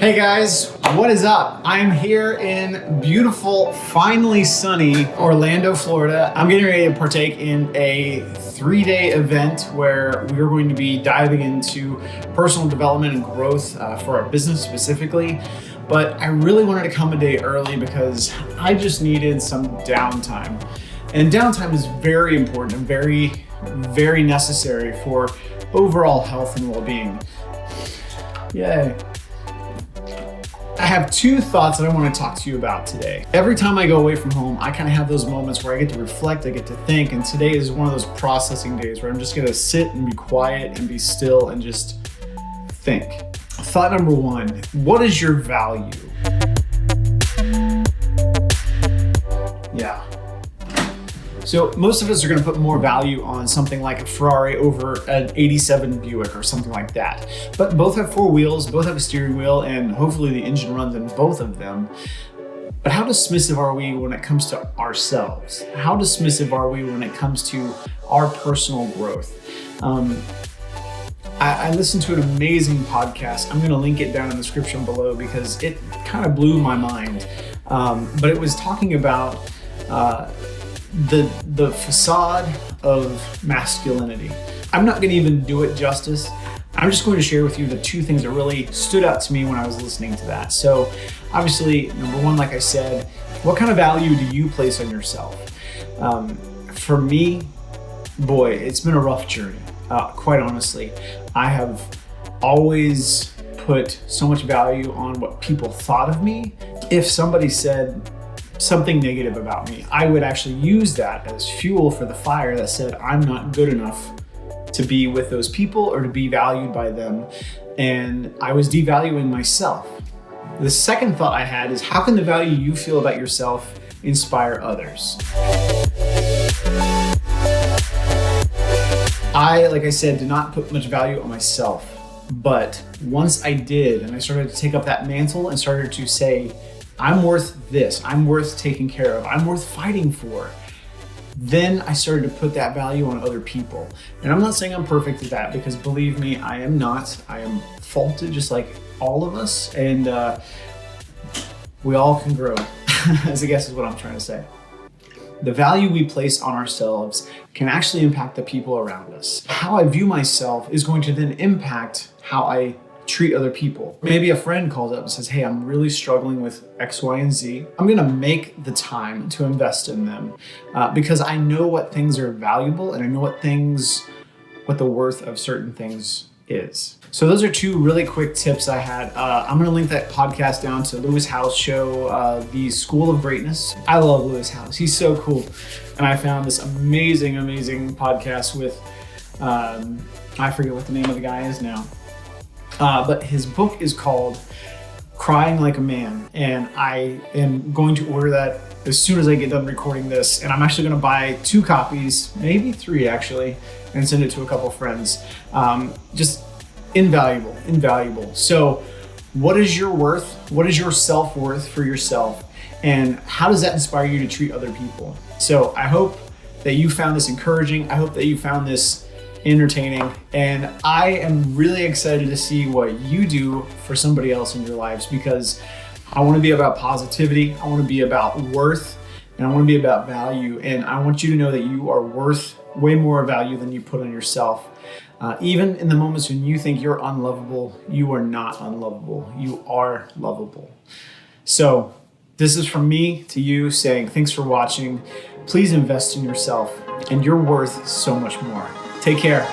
Hey guys, what is up? I'm here in beautiful, finally sunny Orlando, Florida. I'm getting ready to partake in a 3-day event where we're going to be diving into personal development and growth for our business specifically. But I really wanted to come a day early because I just needed some downtime. And downtime is very important and very, very necessary for overall health and well-being. Yay. I have 2 thoughts that I want to talk to you about today. Every time I go away from home, I kind of have those moments where I get to reflect, I get to think, and today is one of those processing days where I'm just going to sit and be quiet and be still and just think. Thought number 1, what is your value? Yeah. So most of us are going to put more value on something like a Ferrari over an 87 Buick or something like that. But both have 4 wheels, both have a steering wheel, and hopefully the engine runs in both of them. But how dismissive are we when it comes to ourselves? How dismissive are we when it comes to our personal growth? I listened to an amazing podcast. I'm going to link it down in the description below because it kind of blew my mind. But it was talking about the facade of masculinity. I'm not going to even do it justice. I'm just going to share with you the 2 things that really stood out to me when I was listening to that. So obviously, number 1, like I said, what kind of value do you place on yourself? For me, boy, it's been a rough journey. Quite honestly, I have always put so much value on what people thought of me. If somebody said something negative about me, I would actually use that as fuel for the fire that said I'm not good enough to be with those people or to be valued by them, and I was devaluing myself. The second thought I had is, how can the value you feel about yourself inspire others? I, like I said, did not put much value on myself, but once I did and I started to take up that mantle and started to say, I'm worth this, I'm worth taking care of, I'm worth fighting for, then I started to put that value on other people. And I'm not saying I'm perfect at that, because believe me, I am not. I am faulted just like all of us, and we all can grow, as I guess is what I'm trying to say. The value we place on ourselves can actually impact the people around us. How I view myself is going to then impact how I treat other people. Maybe a friend calls up and says, hey, I'm really struggling with X, Y, and Z. I'm gonna make the time to invest in them because I know what things are valuable and I know what the worth of certain things is. So those are 2 really quick tips I had. I'm gonna link that podcast down to Lewis Howes' show, The School of Greatness. I love Lewis Howes, he's so cool. And I found this amazing podcast with, I forget what the name of the guy is now. But his book is called Crying Like a Man, and I am going to order that as soon as I get done recording this, and I'm actually going to buy 2 copies, maybe 3 actually, and send it to a couple friends. Just invaluable. So what is your worth? What is your self-worth for yourself? And how does that inspire you to treat other people? So I hope that you found this encouraging. I hope that you found this entertaining, and I am really excited to see what you do for somebody else in your lives, because I want to be about positivity, I want to be about worth, and I want to be about value, and I want you to know that you are worth way more value than you put on yourself. Even in the moments when you think you're unlovable, you are not unlovable, you are lovable. So this is from me to you saying thanks for watching. Please invest in yourself, and you're worth so much more. Take care.